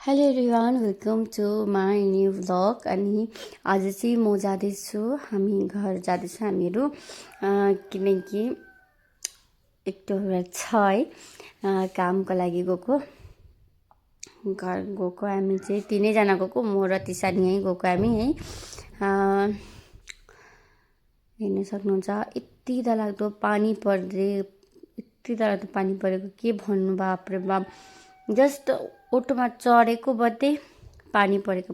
Hello everyone welcome to my new vlog. अनि आज चाहिँ म जाँदैछु, हामी घर जाँदैछु हामीहरू, किनकि एकटा छ है कामको लागि गएको। घर गएको हामी चाहिँ तिनैजना गएको, म र तिसानी है गएको हामी है। हेर्न सक्नुहुन्छ यति डरलाग्दो पानी यति डरलाग्दो पानी परेको, के भन्नु, बाप रे बाप। जस्ट अटोमा चढेको बत्तै पानी परेको।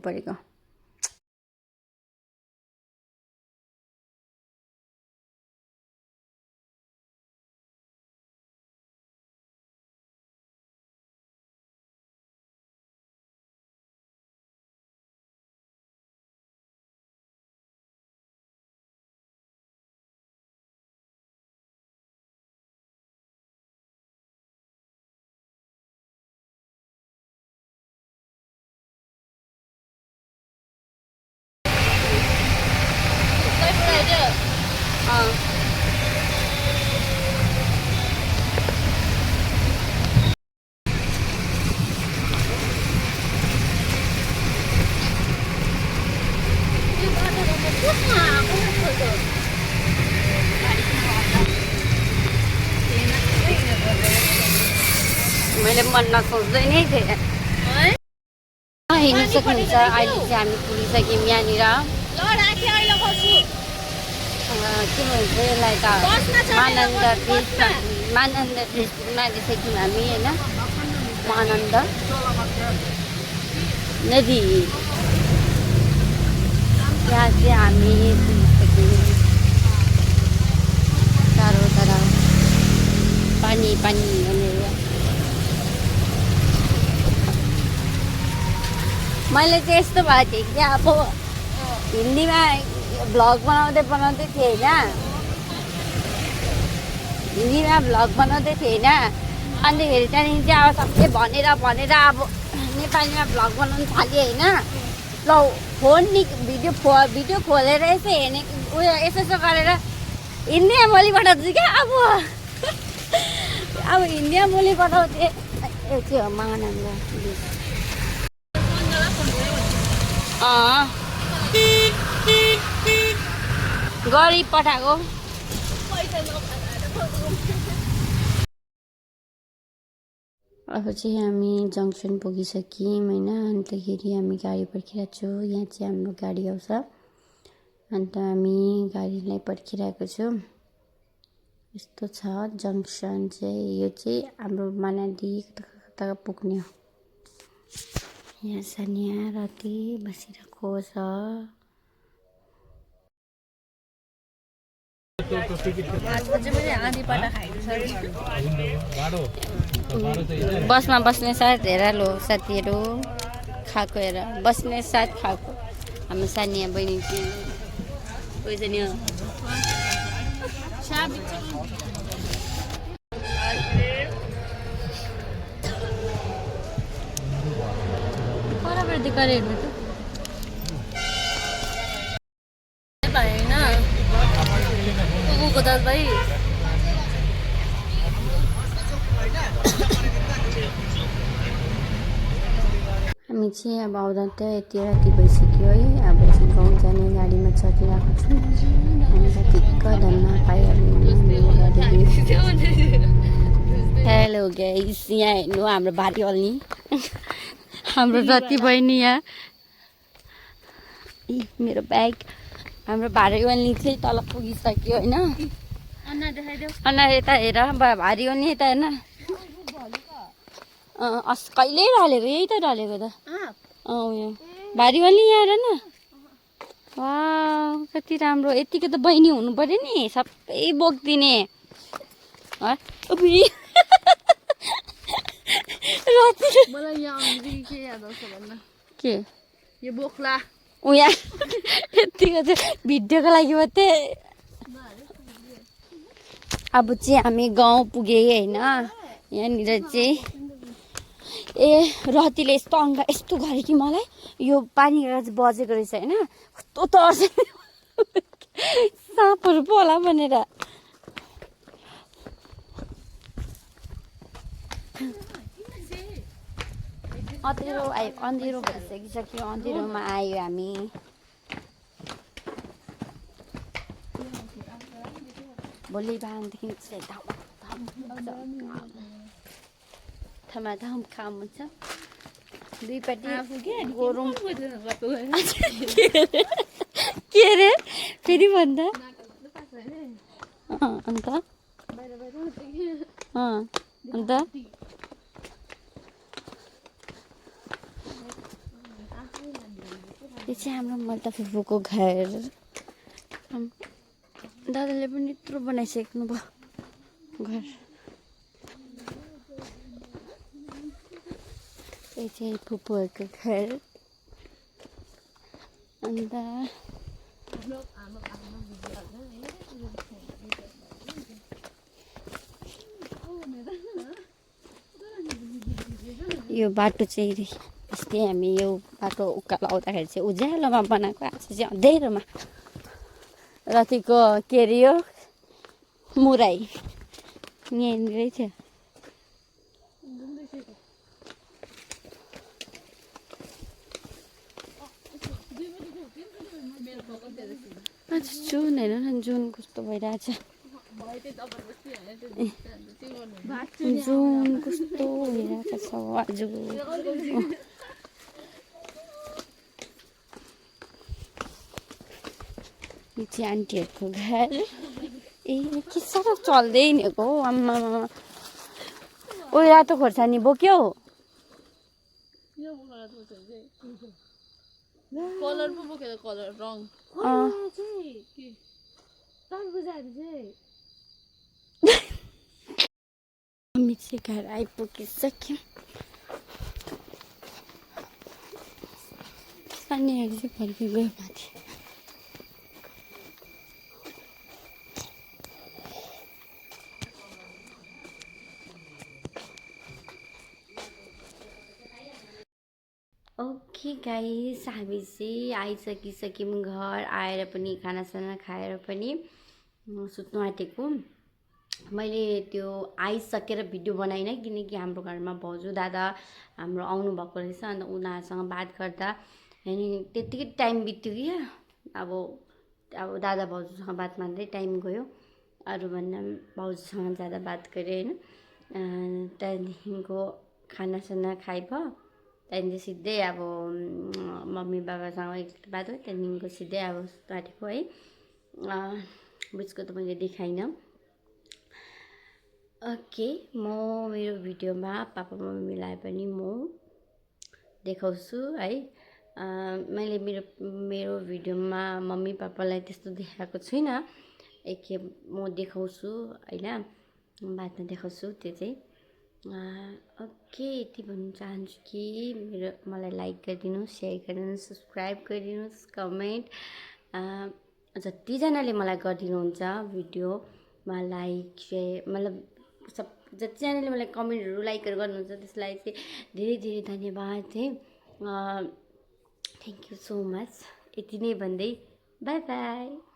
मैले मन नसोच्दै नै थिएँ। हेर्न सक्नुहुन्छ अहिले चाहिँ हामी पुगिसक्यौँ यहाँनिर। के भन्छ यसलाई त मानन्द रेस्टुरेन्टमा आइसक्यौँ हामी होइन। मानन्द नदी यहाँ चाहिँ हामी पुगिसक्यौँ। टाढो पानी भनेर मैले चाहिँ यस्तो भएको थिएँ कि अब हिन्दीमा भ्लग बनाउँदै थिएँ होइन, अन्तखेरि त्यहाँदेखि चाहिँ अब सबले भनेर अब नेपालीमा भ्लग बनाउनु थालेँ होइन। ल फोन भिडियो खोलेर यसो हेर्ने उयो यसो गरेर हिन्दीमा बोली पठाउँछु क्या। अब हिन्दीमा बोली पठाउँथेँ। यो चाहिँ हो मानन्द गरी पठाएको। अब चाहिँ हामी जङ्सन पुगिसक्यौँ होइन। अन्तखेरि हामी गाडी पर्खिरहेको छु। यहाँ चाहिँ हाम्रो गाडी आउँछ, अन्त हामी गाडीलाई पर्खिरहेको छु। यस्तो छ जङ्सन चाहिँ। यो चाहिँ हाम्रो मानाली कता पुग्ने हो। यहाँ सानिया राति बसिरहेको छ। बसमा बस्ने साथ हेर लो साथीहरू खाएको हेर, बस्ने साथ खाएको हाम्रो सानिया बहिनी चाहिँ कोही बराबर करे हेर्नु त भएन को दाल भाइ। हामी चाहिँ अब आउँदा त यति राति भइसक्यो है। अब चाहिँ गाउँ जाने गाडीमा चढिरहेको छु। हामीलाई ठिक्क धन्न पाइहाल्नु। हेलो गाइस, यहाँ हेर्नु हाम्रो भारी हल्नी हाम्रो रति बहिनी यहाँ। मेरो ब्याग हाम्रो भारी ओल्नी चाहिँ तल पुगिसक्यो होइन। अन्ना यता हेर भारी ओल्नी यता हेर्न। कहिले ढलेको, यही त ढलेको त। उयो भारी ओल्नी यहाँ हेर न। वाह कति राम्रो। यतिको त बहिनी हुनु पर्यो नि, सबै बोकिदिने। के यो बोक्ला उया यतिको चाहिँ भिडियोको लागि मात्रै। अब चाहिँ हामी गाउँ पुगेँ होइन। यहाँनिर चाहिँ रतिले यस्तो गरे कि मलाई यो पानी बजेको रहेछ होइन। कस्तो तर्छ साँपहरू पो होला भनेर। अँध्यारो भइसकिसक्यो अँध्यारोमा आयो हामी भोलि बिहानदेखि चाहिँ धमाधम काम हुन्छ दुईपट्टि गरौँ के अरे फेरि भन्दा अन्त अन्त यो चाहिँ हाम्रो मल्टा फुपूको घर दादाले पनि यत्रो बनाइसक्नु भयो घर यो चाहिँ फुपूहरूको घर अन्त यो बाटो चाहिँ यस्तै हामी यो बाटो उकालो आउँदाखेरि चाहिँ उज्यालोमा बनाएको आज चाहिँ अँध्यारोमा रातिको के अरे यो मुराई यहाँनिरै थियो जुन हेर न जुन कस्तो भइरहेछ जुन कस्तो भइरहेको छ आज यो चाहिँ आन्टीहरूको घर ए के साह्रो चल्दै हिँडेको हौ आम्मा ओ रातो खोर्सानी बोक्यौ कलर पो बोकेको कलर रङ हामी चाहिँ घर आइपुगिसक्यौँ सानीहरू चाहिँ फर्किगयो माथि ओके गाइस हामी चाहिँ आइसकिसक्यौँ घर आएर पनि खानासाना खाएर पनि सुत्नु आँटेको मैले त्यो आइसकेर भिडियो बनाइनँ किनकि हाम्रो घरमा भाउजू दादा हाम्रो आउनु भएको रहेछ अन्त उनीहरूसँग बात गर्दा अनि त्यत्तिकै टाइम बित्यो कि अब दादा भाउजूसँग बात मार्दै टाइम गयो अरूभन्दा भाउजूसँग ज्यादा बात गरेँ होइन त्यहाँदेखिको खानासाना खाइभयो त्यहाँदेखि सिधै अब मम्मी बाबासँग एकचोटि बात भयो त्यहाँदेखिको सिधै अब काटेको है बिचको त मैले देखाइनँ ओके म मेरो भिडियोमा पापा मम्मीलाई पनि म देखाउँछु है मैले मेरो भिडियोमा मम्मी पापालाई त्यस्तो देखाएको छुइनँ एकखेप म देखाउँछु होइन बादमा देखाउँछु त्यो चाहिँ ओके यति भन्नु चाहन्छु कि मलाई लाइक गरिदिनुहोस् सेयर गरिदिनुहोस् सब्सक्राइब गरिदिनुहोस् कमेन्ट जतिजनाले मलाई गरिदिनुहुन्छ भिडियोमा लाइक सेयर मतलब जतिजनाले मलाई कमेन्टहरू लाइकहरू गर्नुहुन्छ त्यसलाई चाहिँ धेरै धेरै धन्यवाद है थ्याङ्क यू सो मच यति नै भन्दै बाई बाई